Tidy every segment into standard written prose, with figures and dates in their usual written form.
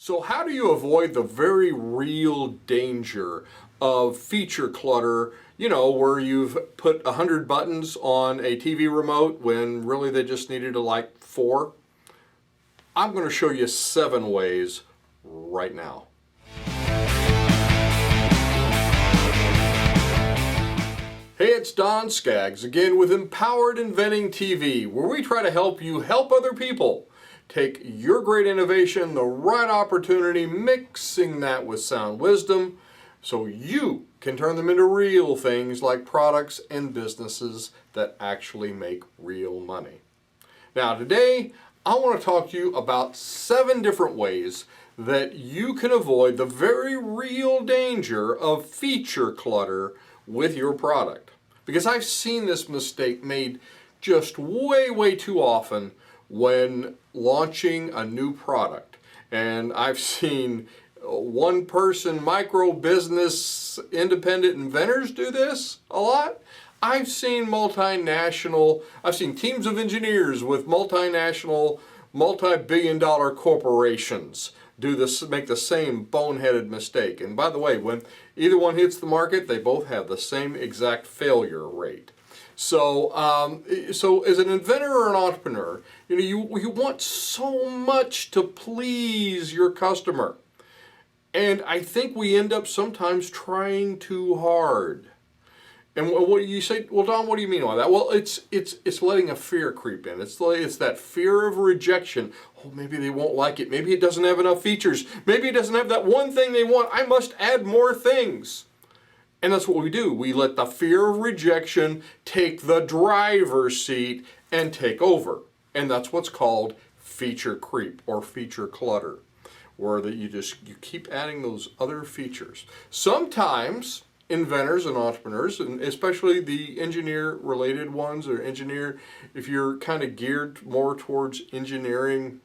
So how do you avoid the very real danger of feature clutter, where you've put 100 buttons on a TV remote when really they just needed like 4? I'm going to show you 7 ways right now. Hey, it's Don Skaggs again with Empowered Inventing TV, where we try to help you help other people take your great innovation, the right opportunity, mixing that with sound wisdom, so you can turn them into real things like products and businesses that actually make real money. Now today, I want to talk to you about 7 different ways that you can avoid the very real danger of feature clutter with your product. Because I've seen this mistake made just way too often when launching a new product. And I've seen one-person micro business independent inventors do this a lot. I've seen teams of engineers with multinational, multi-billion-dollar corporations make the same boneheaded mistake. And by the way, when either one hits the market, they both have the same exact failure rate. So as an inventor or an entrepreneur, you want so much to please your customer. And I think we end up sometimes trying too hard. And what you say, well, Don, what do you mean by that? Well, it's letting a fear creep in. It's that fear of rejection. Oh, maybe they won't like it. Maybe it doesn't have enough features. Maybe it doesn't have that one thing they want. I must add more things. And that's what we do. We let the fear of rejection take the driver's seat and take over. And that's what's called feature creep or feature clutter, where you keep adding those other features. Sometimes inventors and entrepreneurs, and especially the engineer-related ones, if you're kind of geared more towards engineering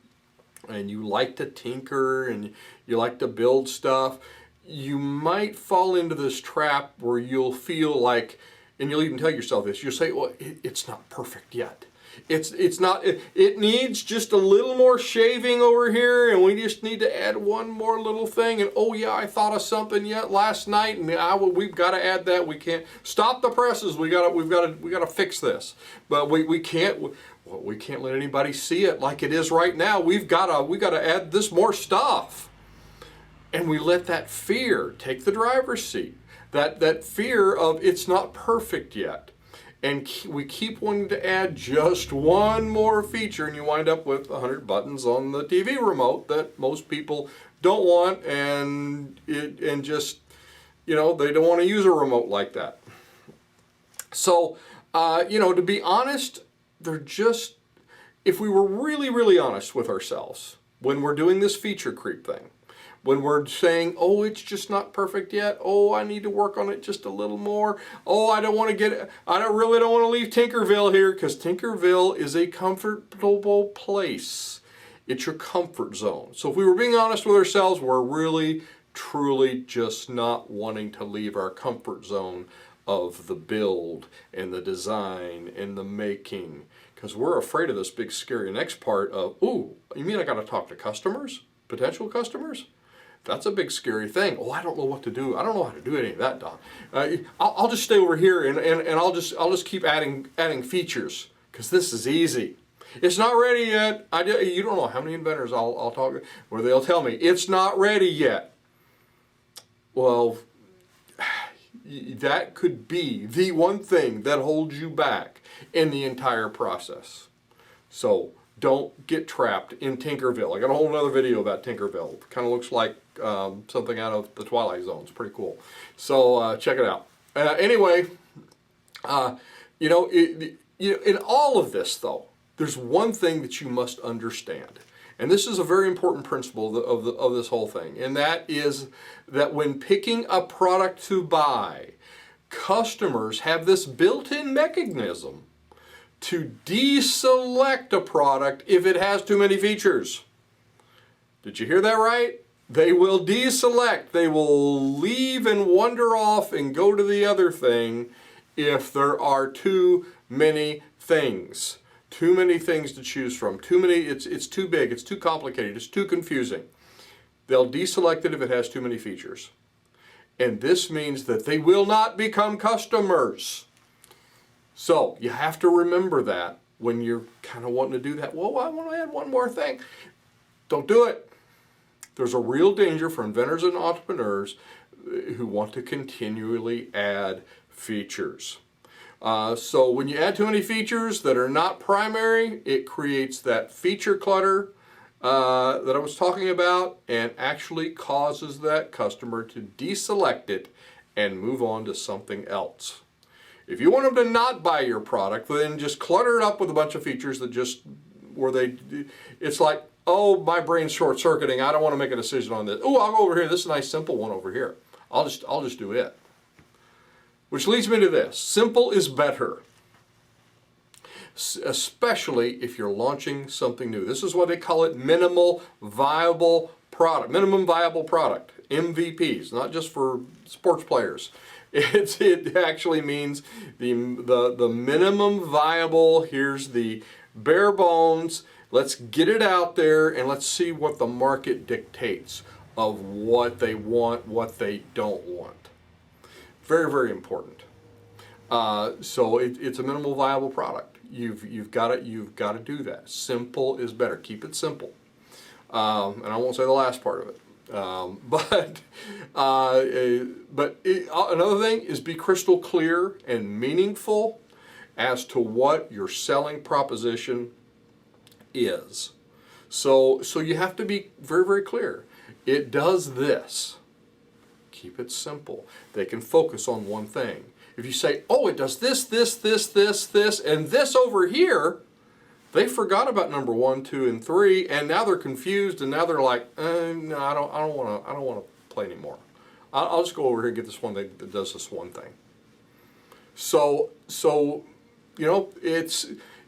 and you like to tinker and you like to build stuff, you might fall into this trap where you'll feel like, and you'll even tell yourself this, you'll say, well, it's not perfect yet. It needs just a little more shaving over here, and we just need to add one more little thing, and oh yeah, I thought of something yet last night, and we've got to add that. We can't stop the presses. We got to fix this. But we can't let anybody see it like it is right now. We got to add this more stuff. And we let that fear take the driver's seat. That fear of it's not perfect yet. And we keep wanting to add just one more feature, and you wind up with 100 buttons on the TV remote that most people don't want, and just, they don't want to use a remote like that. So, to be honest, if we were really honest with ourselves when we're doing this feature creep thing, when we're saying, oh, it's just not perfect yet. Oh, I need to work on it just a little more. Oh, I really don't want to leave Tinkerville here, because Tinkerville is a comfortable place. It's your comfort zone. So if we were being honest with ourselves, we're really, truly just not wanting to leave our comfort zone of the build and the design and the making, because we're afraid of this big scary next part of, ooh, you mean I got to talk to customers, potential customers? That's a big scary thing. Oh, I don't know what to do. I don't know how to do any of that, Don. I'll just stay over here and I'll just keep adding features, because this is easy. It's not ready yet. You don't know how many inventors I'll talk where they'll tell me it's not ready yet. Well, that could be the one thing that holds you back in the entire process. So don't get trapped in Tinkerville. I got a whole other video about Tinkerville. It kind of looks like something out of the Twilight Zone. It's pretty cool. So check it out. Anyway, in all of this though, there's one thing that you must understand. And this is a very important principle of this whole thing. And that is that when picking a product to buy, customers have this built-in mechanism to deselect a product if it has too many features. Did you hear that right? They will deselect. They will leave and wander off and go to the other thing if there are too many things. Too many things to choose from. Too many, it's too big, it's too complicated, it's too confusing. They'll deselect it if it has too many features. And this means that they will not become customers. So you have to remember that when you're kind of wanting to do that. Well, I want to add one more thing. Don't do it. There's a real danger for inventors and entrepreneurs who want to continually add features. So when you add too many features that are not primary, it creates that feature clutter that I was talking about, and actually causes that customer to deselect it and move on to something else. If you want them to not buy your product, then just clutter it up with a bunch of features that just, it's like, oh, my brain's short-circuiting, I don't want to make a decision on this. Oh, I'll go over here, this is a nice simple one over here. I'll just do it. Which leads me to this, simple is better. Especially if you're launching something new. This is what they call it, minimum viable product, MVPs, not just for sports players. It actually means the minimum viable, here's the bare bones, let's get it out there and let's see what the market dictates of what they want, what they don't want. Very, very important. So it's a minimal viable product. You've got to do that. Simple is better. Keep it simple. And I won't say the last part of it. Another thing is be crystal clear and meaningful as to what your selling proposition is. So you have to be very, very clear. It does this. Keep it simple. They can focus on one thing. If you say, oh, it does this, this, this, this, this, and this over here, they forgot about number 1, 2, and 3, and now they're confused, and now they're like, no, I don't want to play anymore. I'll just go over here and get this one that does this one thing. So you know,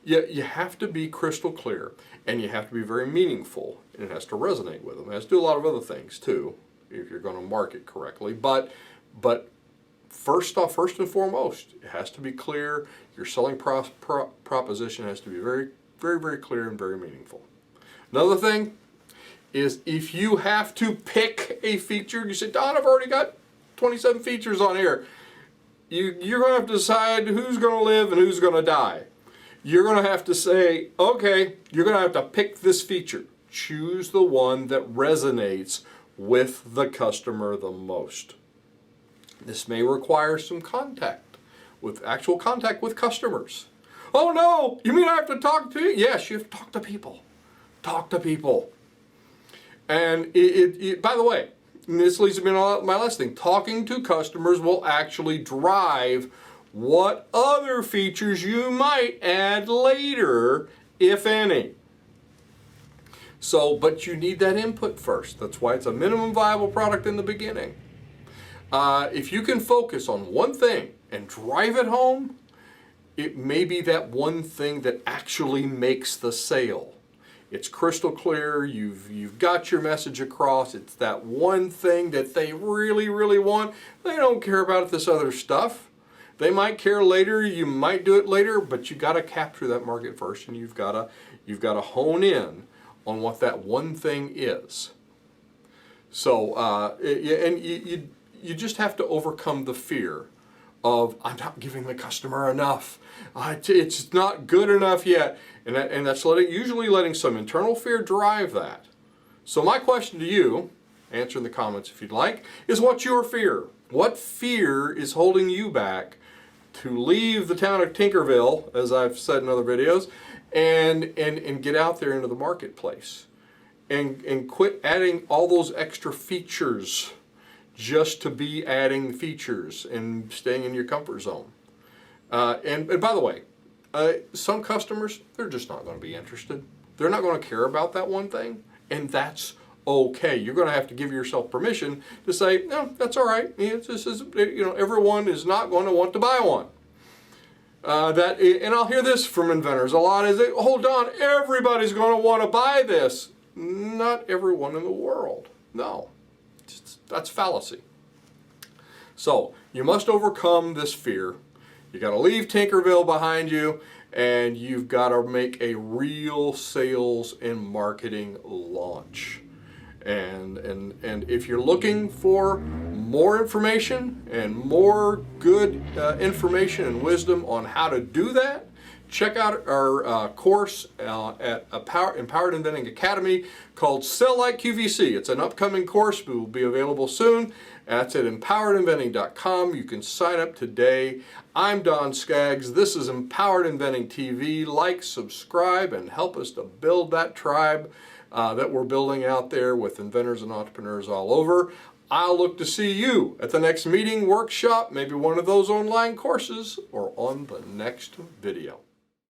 you have to be crystal clear, and you have to be very meaningful, and it has to resonate with them. It has to do a lot of other things too, if you're going to market correctly. But first and foremost, it has to be clear. Your selling proposition has to be very, very, very clear and very meaningful. Another thing is, if you have to pick a feature, you say, Don, I've already got 27 features on here. You're going to have to decide who's going to live and who's going to die. You're going to have to say, okay, you're going to have to pick this feature. Choose the one that resonates with the customer the most. This may require some actual contact with customers. Oh no, you mean I have to talk to you? Yes, you have to talk to people. Talk to people. And by the way, this leads me to my last thing. Talking to customers will actually drive what other features you might add later, if any. But you need that input first. That's why it's a minimum viable product in the beginning. If you can focus on one thing and drive it home, it may be that one thing that actually makes the sale. It's crystal clear, you've got your message across, it's that one thing that they really, really want. They don't care about this other stuff. They might care later, you might do it later, but you got to capture that market first, and you've got to hone in on what that one thing is. And you just have to overcome the fear of, I'm not giving the customer enough. It's not good enough yet. And that's usually letting some internal fear drive that. So my question to you, answer in the comments if you'd like, is what's your fear? What fear is holding you back to leave the town of Tinkerville, as I've said in other videos, and get out there into the marketplace? And quit adding all those extra features just to be adding features and staying in your comfort zone. And by the way, some customers, they're just not going to be interested. They're not going to care about that one thing, and that's okay. You're going to have to give yourself permission to say, no, that's all right. Everyone is not going to want to buy one. And I'll hear this from inventors a lot, is that, hold on, everybody's going to want to buy this. Not everyone in the world. No, that's fallacy. So you must overcome this fear. You got to leave Tinkerville behind you, and you've got to make a real sales and marketing launch. And if you're looking for more information and more good information and wisdom on how to do that, check out our course at Empowered Inventing Academy called Sell Like QVC. It's an upcoming course, but will be available soon. That's at empoweredinventing.com. You can sign up today. I'm Don Skaggs. This is Empowered Inventing TV. Like, subscribe, and help us to build that tribe that we're building out there with inventors and entrepreneurs all over. I'll look to see you at the next meeting, workshop, maybe one of those online courses, or on the next video.